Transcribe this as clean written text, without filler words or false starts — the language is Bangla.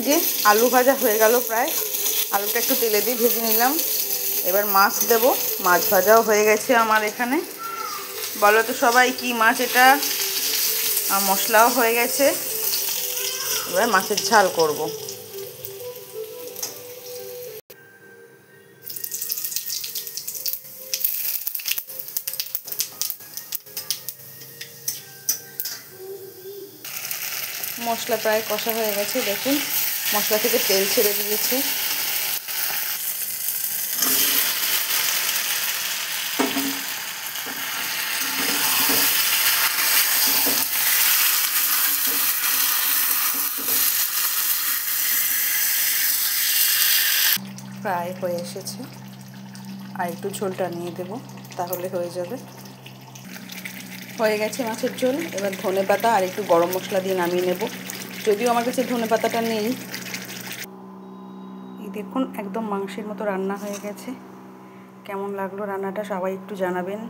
যে আলু ভাজা হয়ে গেল প্রায়, আলুটা একটু তেলে দিয়ে ভেজে নিলাম। এবার মাছ দেব, মাছ ভাজাও হয়ে গেছে আমার এখানে। বলো তো সবাই কি মাছ এটা? আর মশলাও হয়ে গেছে, এবার মাছের ঝাল করব। মশলা প্রায় কষা হয়ে গেছে, দেখুন মশলা থেকে তেল ছেড়ে দিয়েছে। প্রায় হয়ে এসেছে, আর একটু ঝোলটা নিয়ে দেবো, তাহলে হয়ে যাবে। হয়ে গেছে মাছের ঝোল। এবার ধনেপাতা আর একটু গরম মশলা দিয়ে নামিয়ে নেব, যদিও আমার কাছে ধনেপাতাটা নেই। এই দেখুন একদম মাংসের মতো রান্না হয়ে গেছে। কেমন লাগলো রান্নাটা সবাই একটু জানাবেন।